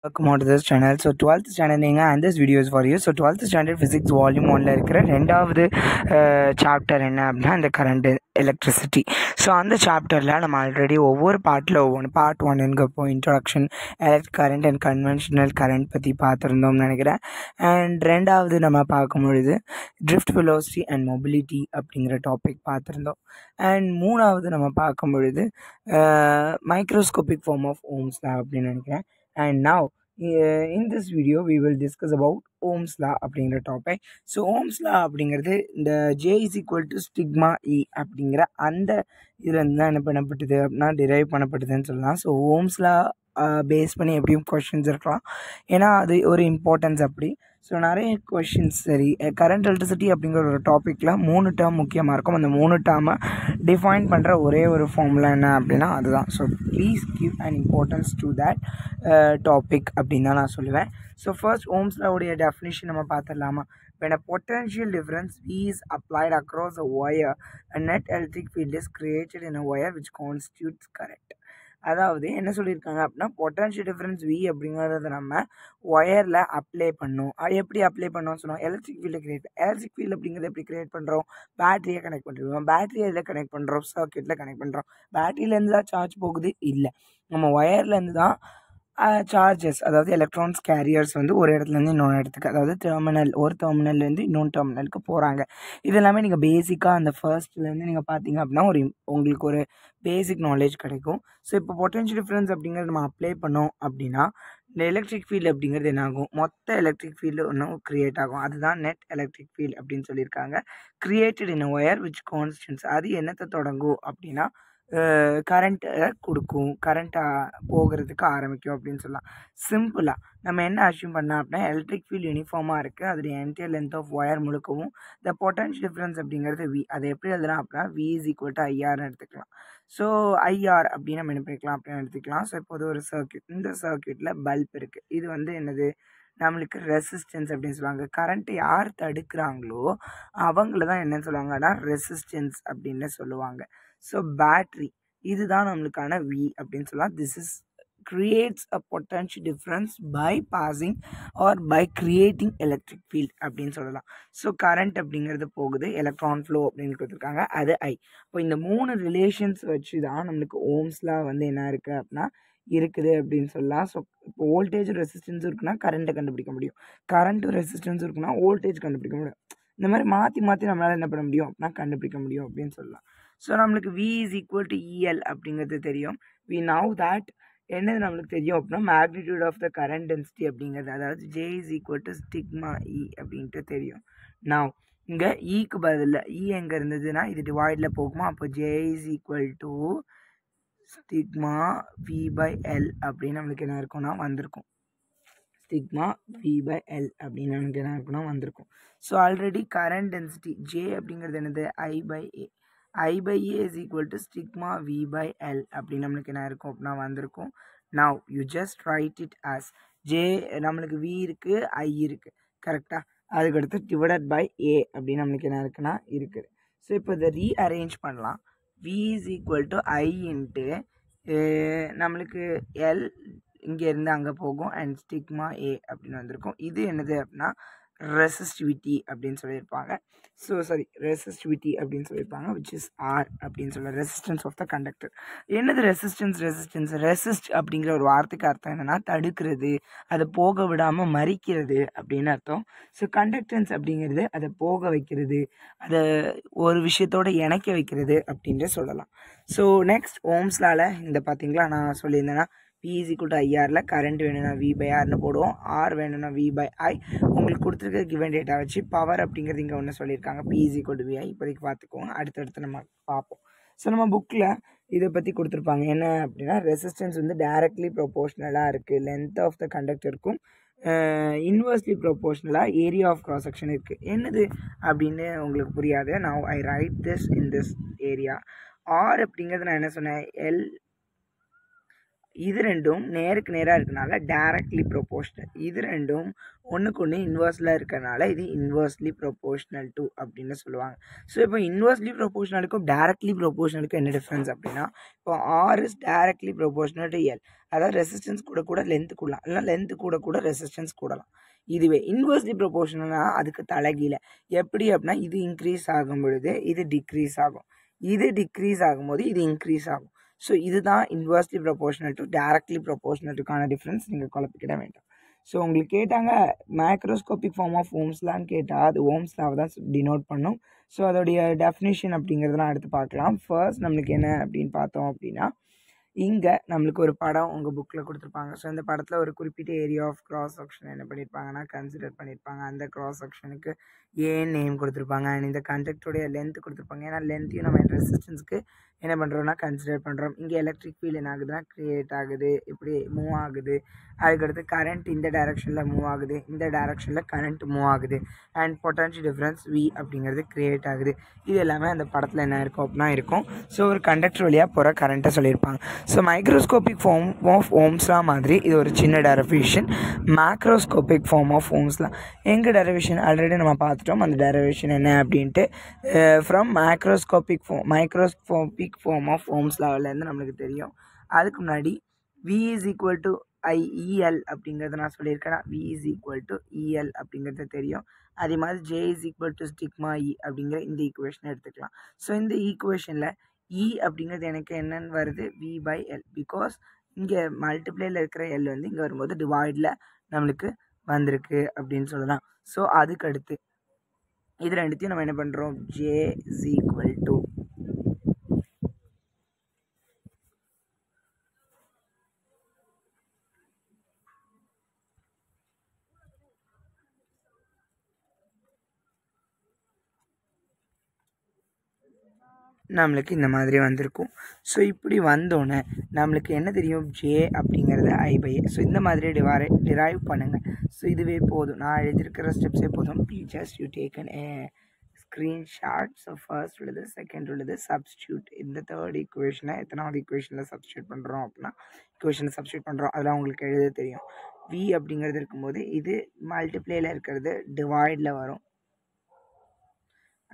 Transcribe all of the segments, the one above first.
Welcome on to this channel. So 12th standard and this video is for you. So 12th standard physics volume 1ல இருக்கிற ரெண்டாவது chapter என்ன அப்படின்னா இந்த current electricity. So அந்த சாப்டரில் நம்ம ஆல்ரெடி ஒவ்வொரு பார்ட்டில் பார்ட் 1ங்கிறப்போ introduction current and conventional current பற்றி பார்த்துருந்தோம்னு நினைக்கிறேன். அண்ட் ரெண்டாவது நம்ம பார்க்கும்பொழுது ட்ரிஃப்ட் வெலோசிட்டி அண்ட் மொபிலிட்டி அப்படிங்கிற டாபிக் பார்த்துருந்தோம். அண்ட் மூணாவது நம்ம பார்க்கும் பொழுது microscopic form of Ohm's law அப்படின்னு நினைக்கிறேன். And now in this video we will discuss about Ohm's law அப்படிங்கிற டாபிக். ஸோ Ohm's law அப்படிங்கிறது இந்த J is equal to sigma E அப்படிங்கிற அந்த இதுலேருந்து தான் என்ன பண்ணப்பட்டது அப்படின்னா டிரைவ் பண்ணப்பட்டதுன்னு சொல்லலாம். ஸோ Ohm's law பேஸ் பண்ணி எப்படியும் கொஷின்ஸ் இருக்கலாம், ஏன்னா அது ஒரு இம்பார்ட்டன்ஸ் அப்படி. ஸோ நிறைய கொஷின்ஸ் சரி கரண்ட் எலக்ட்ரிசிட்டி அப்படிங்கிற ஒரு டாப்பிக்கில் 3 டேர்ம் முக்கியமாக இருக்கும். அந்த 3 டேர்மை டிஃபைன் பண்ணுற ஒரே ஒரு ஃபார்முலா என்ன அப்படின்னா அதுதான். So please give an importance to that topic அப்படின்னு தான் நான் சொல்லுவேன். ஸோ ஃபர்ஸ்ட் Ohm's law உடைய டெஃபினிஷன் நம்ம பார்த்துடலாமா? When a potential difference V is applied across a wire, a net electric field is created in a wire which constitutes current. அதாவது என்ன சொல்லியிருக்காங்க அப்படின்னா பொட்டன்ஷியல் டிஃப்ரென்ஸ் V அப்படிங்கிறத நம்ம ஒயரில் அப்ளை பண்ணோம். எப்படி அப்ளை பண்ணோம்னு சொன்னோம்? எலக்ட்ரிக் ஃபீல்டு எலக்ட்ரிக் ஃபீல்டு அப்படிங்கிறத எப்படி கிரியேட் பண்ணுறோம்? பேட்டரியை கனெக்ட் பண்ணிடுவோம். பேட்டரியை இதில் கனெக்ட் பண்ணுறோம், சர்க்கியூட்டில் கனெக்ட் பண்ணுறோம். பேட்டரியிலேருந்து தான் சார்ஜ் போகுது இல்லை, நம்ம ஒயர்லேருந்து தான் சார்ஜஸ், அதாவது எலக்ட்ரான்ஸ் கேரியர்ஸ் வந்து ஒரு இடத்துலேருந்து இன்னொரு இடத்துக்கு, அதாவது ஒரு டெர்மினல்லேருந்து இன்னொன்று டெர்மினலுக்கு போகிறாங்க. இது எல்லாமே நீங்கள் பேசிக்காக அந்த ஃபர்ஸ்ட்லேருந்து நீங்கள் பார்த்தீங்க அப்படின்னா உங்களுக்கு ஒரு பேசிக் நாலேஜ் கிடைக்கும். ஸோ இப்போ பொட்டன்ஷியல் டிஃப்ரென்ஸ் அப்படிங்கிறது நம்ம அப்ளை பண்ணோம் அப்படின்னா இந்த எலக்ட்ரிக் ஃபீல்டு அப்படிங்கிறது என்ன ஆகும்? மொத்த எலக்ட்ரிக் ஃபீல்டு ஒன்றும் க்ரியேட் ஆகும். அதுதான் நெட் எலக்ட்ரிக் ஃபீல்டு அப்படின்னு சொல்லியிருக்காங்க. Created in wire which constants. அது என்னத்தை தொடங்கும் அப்படின்னா கரண்ட்டை கொடுக்கும், கரண்ட்டாக போகிறதுக்கு ஆரம்பிக்கும் அப்படின்னு சொல்லலாம். சிம்பிளாக நம்ம என்ன அஷ்யூம் பண்ணலாம் அப்படின்னா எலக்ட்ரிக் ஃபீல்டு யூனிஃபார்மாக இருக்குது, அதோடைய என்டையர் லென்த் ஆஃப் ஒயர் முழுக்கவும் த பொட்டன்ஷியல் டிஃப்ரென்ஸ் அப்படிங்கிறது V. அதை எப்படி எழுதலாம் அப்படின்னா V is equal to IRன்னு எடுத்துக்கலாம். ஸோ IR அப்படின்னு நம்ம என்ன பண்ணிக்கலாம் அப்படின்னு எடுத்துக்கலாம். ஸோ இப்போது ஒரு சர்க்யூட், இந்த சர்க்யூட்டில் பல்ப் இருக்குது. இது வந்து என்னது? நம்மளுக்கு ரெசிஸ்டன்ஸ் அப்படின்னு சொல்லுவாங்க. கரண்ட்டை யார் தடுக்கிறாங்களோ அவங்கள தான் என்னன்னு சொல்லுவாங்கன்னா ரெசிஸ்டன்ஸ் அப்படின்னு சொல்லுவாங்க. ஸோ பேட்ரி இதுதான் நம்மளுக்கான V அப்படின்னு சொல்லலாம். This is creates a potential difference by passing or by creating electric field அப்படின்னு சொல்லலாம். ஸோ கரண்ட் அப்படிங்கிறது போகுது, எலக்ட்ரான் ஃப்ளோ அப்படின்னு கொடுத்துருக்காங்க, அது I. இப்போ இந்த 3 ரிலேஷன்ஸ் வச்சு தான் நம்மளுக்கு Ohm's law வந்து என்ன இருக்குது அப்படின்னா இருக்குது அப்படின்னு சொல்லலாம். ஸோ இப்போ வோல்டேஜ் ரெசிஸ்டன்ஸும் இருக்குன்னா கரண்ட்டை கண்டுபிடிக்க முடியும், கரண்ட்டு ரெசிஸ்டன்ஸ் இருக்குன்னா வோல்டேஜ் கண்டுபிடிக்க முடியும். இந்த மாதிரி மாற்றி மாற்றி நம்மளால் என்ன பண்ண முடியும் அப்படின்னா கண்டுபிடிக்க முடியும் அப்படின்னு சொல்லலாம். ஸோ நம்மளுக்கு V is equal to EL அப்படிங்கிறது தெரியும். we know that என்னது நம்மளுக்கு தெரியும் அப்படின்னா magnitude of the current density அப்படிங்கிறது, அதாவது J is equal to sigma E அப்படின்ட்டு தெரியும். நான் இங்கே ஈக்கு பதில் E எங்கே இருந்ததுன்னா இது டிவைடில் போகுமா, அப்போ J is equal to sigma V by L அப்படின்னு நம்மளுக்கு என்ன இருக்குன்னா வந்திருக்கும். சிக்மா V by L அப்படின்னு நமக்கு என்ன இருக்குன்னா வந்திருக்கும். So already current density J அப்படிங்கிறது என்னது I by A. I by A is equal to sigma V by L அப்படின்னு நம்மளுக்கு என்ன இருக்கும் அப்படின்னா வந்திருக்கும். Now you just write it as J, நம்மளுக்கு V இருக்குது, I இருக்குது, கரெக்டாக. அதுக்கடுத்து டிவைடட் பை A அப்படின்னு நம்மளுக்கு என்ன இருக்குன்னா இருக்குது. ஸோ இப்போ இதை ரீஅரேஞ்ச் பண்ணலாம். V is equal to I into நம்மளுக்கு L இங்கேருந்து அங்கே போகும் அண்ட் ஸ்டிக்மா A அப்படின்னு வந்திருக்கும். இது என்னது அப்படின்னா ரெசிஸ்டிவிட்டி அப்படின்னு சொல்லியிருப்பாங்க. ஸோ சாரி ரெசிஸ்டிவிட்டி அப்படின்னு சொல்லியிருப்பாங்க, விச் இஸ் R அப்படின்னு சொல்ல ரெசிஸ்டன்ஸ் ஆஃப் த கண்டக்டர். என்னது ரெசிஸ்ட் அப்படிங்கிற ஒரு வார்த்தைக்கு அர்த்தம் என்னென்னா தடுக்கிறது, அதை போக விடாமல் மறிக்கிறது அப்படின்னு அர்த்தம். ஸோ கண்டக்டன்ஸ் அப்படிங்கிறது அதை போக வைக்கிறது, அதை ஒரு விஷயத்தோடு இணைக்க வைக்கிறது அப்படின்ட்டு சொல்லலாம். ஸோ நெக்ஸ்ட் Ohm's lawல இந்த பார்த்தீங்களா நான் சொல்லியிருந்தேன்னா P is equal to IRல கரண்ட் வேணும்னா V by Rன்னு போடுவோம், R வேணும்னா V by I. உங்களுக்கு கொடுத்துருக்க கிவன் டேட்டா வச்சு பவர் அப்படிங்கிறது இங்கே ஒன்று சொல்லியிருக்காங்க, P is equal to VI. இப்போதைக்கு பார்த்துக்கோங்க, அடுத்தடுத்து நம்ம பார்ப்போம். ஸோ நம்ம புக்கில் இதை பற்றி கொடுத்துருப்பாங்க என்ன அப்படின்னா ரெசிஸ்டன்ஸ் வந்து டைரக்ட்லி ப்ரொபோஷ்னலாக இருக்குது லென்த் ஆஃப் த கண்டக்டருக்கும், இன்வர்ஸ்லி ப்ரொபோஷ்னலாக ஏரியா ஆஃப் கிராஸ் செக்ஷன் இருக்குது. என்னது அப்படின்னு உங்களுக்கு புரியாது. நான் I write this in this area. R அப்படிங்கிறது நான் என்ன சொன்னேன், இது ரெண்டும் நேருக்கு நேராக இருக்கனால டைரக்ட்லி ப்ரொபோஷ்னல். இது ரெண்டும் ஒன்றுக்கு ஒன்று இன்வர்ஸில் இருக்கனால இது இன்வர்ஸ்லி ப்ரொபோஷ்னல் டு அப்படின்னு சொல்லுவாங்க. ஸோ இப்போ இன்வர்ஸ்லி ப்ரொபோஷ்னலுக்கும் டைரக்ட்லி ப்ரொபோஷ்னலுக்கும் என்ன டிஃப்ரென்ஸ் அப்படின்னா, இப்போ R is directly proportional to L. அதாவது ரெசிஸ்டன்ஸ் கூட லென்த்து கூடலாம், இல்லைனா லென்த்து கூட ரெசிஸ்டன்ஸ் கூடலாம். இதுவே இன்வர்ஸ்லி ப்ரொபோஷ்னல்னா அதுக்கு தலைகீழ. எப்படி அப்படின்னா, இது இன்க்ரீஸ் ஆகும் பொழுது இது டிக்ரீஸ் ஆகும், இது டிக்ரீஸ் ஆகும்போது இது இன்க்ரீஸ் ஆகும். ஸோ இதுதான் இன்வர்ஸ்லி ப்ரொபோஷ்னல் டு டைரக்ட்லி ப்ரொபோஷ்னலுக்கான டிஃப்ரென்ஸ். நீங்கள் குழப்பிக்கிட வேண்டாம். ஸோ உங்களுக்கு கேட்டாங்க மேக்ரோஸ்கோபிக் ஃபார்ம் ஆஃப் ஓம்ஸ்லான்னு கேட்டால் அது ஓம்ஸ் லாவை தான் டினோட் பண்ணும். ஸோ அதோடைய டெஃபினிஷன் அப்படிங்கிறதெல்லாம் அடுத்து பார்க்கலாம். ஃபர்ஸ்ட் நம்மளுக்கு என்ன அப்படின்னு பார்த்தோம் அப்படின்னா, இங்கே நம்மளுக்கு ஒரு படம் உங்கள் புக்கில் கொடுத்துருப்பாங்க. ஸோ இந்த படத்தில் ஒரு குறிப்பிட்ட ஏரியா ஆஃப் கிராஸ் செக்ஷன் என்ன பண்ணியிருப்பாங்கன்னா கன்சிடர் பண்ணியிருப்பாங்க. அந்த கிராஸ் செக்ஷனுக்கு ஏன் நேம் கொடுத்துருப்பாங்க. அண்ட் இந்த கண்டக்டருடைய லென்த் கொடுத்துருப்பாங்க. ஏன்னா லென்த்தையும் நம்ம ரெசிஸ்டன்ஸ்க்கு என்ன பண்ணுறோம்னா கன்சிடர் பண்ணுறோம். இங்கே எலக்ட்ரிக் ஃபீல்ட் என்ன ஆகுதுன்னா க்ரியேட் ஆகுது, இப்படி மூவ் ஆகுது. அதுக்கடுத்து கரண்ட் இந்த டைரெக்ஷனில் மூவ் ஆகுது, இந்த டைரெக்ஷனில் கரண்ட் மூவ் ஆகுது. அண்ட் பொட்டன்ஷியல் டிஃப்ரென்ஸ் V அப்படிங்கிறது க்ரியேட் ஆகுது. இது எல்லாமே அந்த படத்தில் என்ன இருக்கும் அப்படின்னா இருக்கும். ஸோ ஒரு கண்டக்டர் வழியாக போகிற கரண்ட்டை சொல்லியிருப்பாங்க. ஸோ மைக்ரோஸ்கோபிக் ஃபார்ம் ஆஃப் ஓம்ஸ்லா மாதிரி இது ஒரு சின்ன டெரிவேஷன். மேக்ரோஸ்கோபிக் ஃபார்ம் ஆஃப் ஓம்ஸ்லா எங்கள் டெரிவேஷன் ஆல்ரெடி நம்ம பார்த்துட்டோம். அந்த டெரிவேஷன் என்ன அப்படின்ட்டு ஃப்ரம் மைக்ரோஸ்கோபிக் ஃபார்ம் ஆஃப் ஓம்ஸ்லாவிலேருந்து நம்மளுக்கு தெரியும். அதுக்கு முன்னாடி V is equal to IEL அப்படிங்கிறத நான் சொல்லியிருக்கேன். V is equal to EL அப்படிங்கிறது தெரியும். அதே மாதிரி J is equal to sigma E அப்படிங்கிற இந்த ஈக்குவேஷனை எடுத்துக்கலாம். ஸோ இந்த ஈக்குவேஷனில் E அப்படிங்கிறது எனக்கு என்னன்னு வருது V/L. பிகாஸ் இங்கே மல்டிப்ளேயில் இருக்கிற L வந்து இங்கே வரும்போது டிவைடில் நம்மளுக்கு வந்திருக்கு அப்படின்னு சொல்லலாம். ஸோ அதுக்கு அடுத்து இது ரெண்டுத்தையும் நம்ம என்ன பண்ணுறோம், J is equal to நம்மளுக்கு இந்த மாதிரி வந்திருக்கும். ஸோ இப்படி வந்தோன்னே நம்மளுக்கு என்ன தெரியும், J அப்படிங்கிறது I/A. ஸோ இந்த மாதிரி டிரைவ் பண்ணுங்கள். ஸோ இதுவே போதும், நான் எழுதியிருக்கிற ஸ்டெப்ஸே போதும். Just you taken A screenshot. So first உள்ளது, செகண்ட் உள்ளது சப்ஸ்டியூட். இந்த தேர்ட் ஈக்குவேஷனை எத்தனாவது ஈக்குவேஷனில் சப்ஸ்டியூட் பண்ணுறோம் அப்படின்னா ஈக்குவேஷனை சப்ஸ்டியூட் பண்ணுறோம். அதெல்லாம் உங்களுக்கு எழுத தெரியும். V அப்படிங்கிறது இருக்கும்போது இது மல்டிப்ளேயில் இருக்கிறது டிவைடில் வரும்.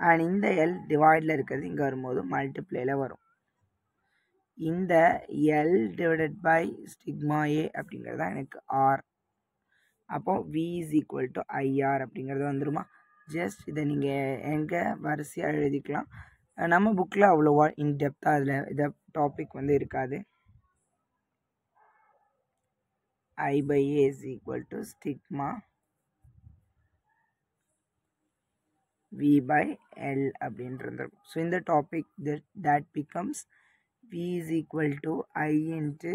அண்ட் இந்த L டிவைடில் இருக்கிறது இங்கே வரும்போது மல்டிப்ளேயில் வரும். இந்த L divided by sigma A அப்படிங்கிறது தான் எனக்கு R. அப்போது V is equal to IR அப்படிங்கிறது வந்துடுமா. ஜஸ்ட் இதை நீங்கள் எங்கே வரிசையாக எழுதிக்கலாம். நம்ம புக்கில் அவ்வளோவா இன்டெப்த்தாக அதில் இதை டாபிக் வந்து இருக்காது. I/A is equal to sigma V/L அப்படின்னு இருந்திருக்கும். ஸோ இந்த topic that becomes V is equal to I into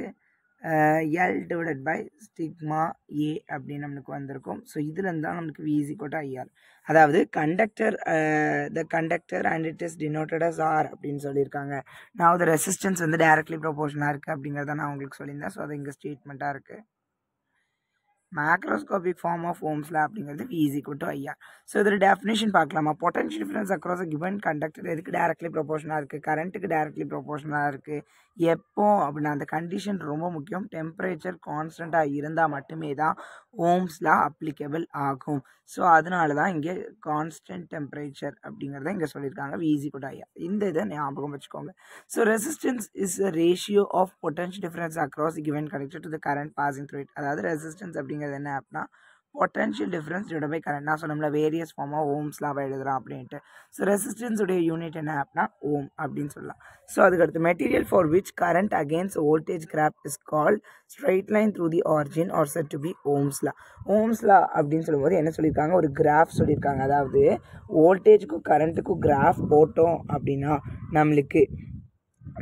L divided by sigma A அப்படின்னு நம்மளுக்கு வந்திருக்கும். ஸோ இதுலேருந்து தான் நம்மளுக்கு V is equal to IR. அதாவது conductor the conductor and it is denoted as R அப்படின்னு சொல்லியிருக்காங்க. நான் அது ரெசிஸ்டன்ஸ் வந்து டைரக்ட்லி ப்ரொபோர்ஷனாக இருக்குது அப்படிங்கிறத நான் உங்களுக்கு சொல்லியிருந்தேன். ஸோ அது இங்கே ஸ்டேட்மெண்ட்டாக இருக்குது. மேக்ரோஸ்கோபிக் ஃபார்ம் ஆஃப் ஓம்ஸ்லா அப்படிங்கிறது V is equal to IR. So இதோட டெஃபினேஷன் பார்க்கலாமா. Potential difference across given conductor எதுக்கு டைரக்ட்லி ப்ரொபோர்ஷனாக இருக்குது, கரண்ட்டுக்கு டைரக்ட்லி ப்ரொபோர்ஷனாக இருக்குது. எப்போ அப்படின்னா அந்த கண்டிஷன் ரொம்ப முக்கியம். டெம்பரேச்சர் கான்ஸ்டண்ட்டாக இருந்தால் மட்டுமே தான் ஓம்ஸ்லா அப்ளிகபிள் ஆகும். ஸோ அதனால தான் இங்கே கான்ஸ்டன்ட் டெம்பரேச்சர் அப்படிங்கிறத இங்கே சொல்லியிருக்காங்க. V is equal to IR. இந்த இதை ஞாபகம் வச்சுக்கோங்க. So resistance is a ratio of potential difference across the given conductor to the current passing through it. அதாவது ரெசிஸ்டன்ஸ் அப்படிங்கிறது என்ன அப்படின்னா potential difference divide by current. நான் சொன்னோம்ல வேரியஸ் ஃபார்ம் ஆஃப் ஓம்ஸ்லாம் எழுதுகிறோம் அப்படின்ட்டு. ஸோ ரெசிஸ்டன்ஸுடைய யூனிட் என்ன அப்படின்னா ஓம் அப்படின்னு சொல்லலாம். ஸோ அதுக்கடுத்து material for which current against voltage graph is called straight line through the origin are said to be Ohm's law. Ohm's law அப்படின்னு சொல்லும்போது என்ன சொல்லியிருக்காங்க, ஒரு கிராஃப் சொல்லியிருக்காங்க. அதாவது வோல்டேஜுக்கும் கரண்ட்டுக்கும் கிராஃப் போட்டோம் அப்படின்னா நம்மளுக்கு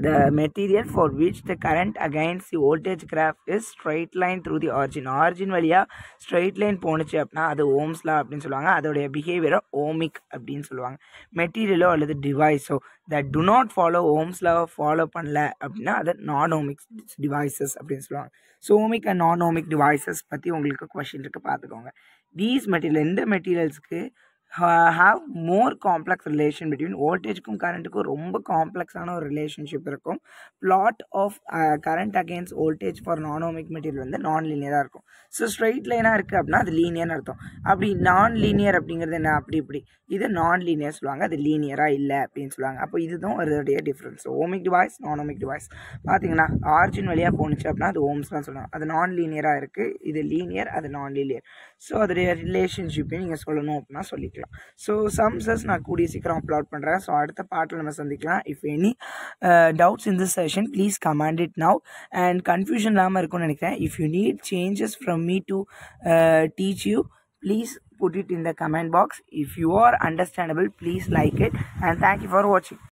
the material for which the current against the voltage graph is straight line through the origin வழியாக ஸ்ட்ரெயிட் லைன் போணுச்சு அப்படின்னா அது ஓம்ஸ்லா அப்படின்னு சொல்லுவாங்க. அதோடைய பிஹேவியரை ஓமிக் அப்படின்னு சொல்லுவாங்க. மெட்டீரியலோ அல்லது டிவைஸோ தட் டு நாட் ஃபாலோ ஓம்ஸ்லாவை ஃபாலோ பண்ணல அப்படின்னா அதை நான் ஓமிக் டிவைசஸ் அப்படின்னு சொல்லுவாங்க. So ohmic and non ohmic devices பற்றி உங்களுக்கு கொஷின் இருக்குது, பார்த்துக்கோங்க. தீஸ் மெட்டீரியல், எந்த மெட்டீரியல்ஸ்க்கு have more complex relation between வோல்டேஜுக்கும் கரண்ட்டுக்கும் ரொம்ப காம்ப்ளெக்ஸான ஒரு ரிலேஷன்ஷிப் இருக்கும். plot of current against voltage for non-ohmic material வந்து நான் லீனியராக இருக்கும். ஸோ ஸ்ட்ரெயிட் லைனாக இருக்குது அப்படின்னா அது லீனியர்னு அர்த்தம். அப்படி நான் லீனியர் அப்படிங்கிறது என்ன, அப்படி இப்படி இது நான் லீனியர் சொல்லுவாங்க, அது லீனியராக இல்லை அப்படின்னு சொல்லுவாங்க. அப்போ இதுதான் அதோடைய டிஃப்ரென்ஸ். ஓமிக் டிவைஸ் நான் ஓமிக் டிவைஸ் பார்த்தீங்கன்னா ஆர்ஜின் வழியாக போணுச்சு அப்படின்னா அது ஓம்ஸ் தான் சொல்லுவாங்க, அது நான் லீனியராக இருக்குது. இது லீனியர், அது நான் லீனியர். ஸோ அதோடைய ரிலேஷன்ஷிப்பையும் நீங்கள் சொல்லணும் அப்படின்னா சொல்லிக்கலாம். ஸோ சம்ஸஸ் நான் கூடிய சீக்கிரம் அப்லோட் பண்ணுறேன். ஸோ அடுத்த பாட்டில் நம்ம சந்திக்கலாம். If any doubts in this session please comment it now. And confusion இல்லாமல் இருக்கும்னு நினைக்கிறேன். If you need changes from me to teach you, please put it in the comment box. If you are understandable, please like it, and thank you for watching.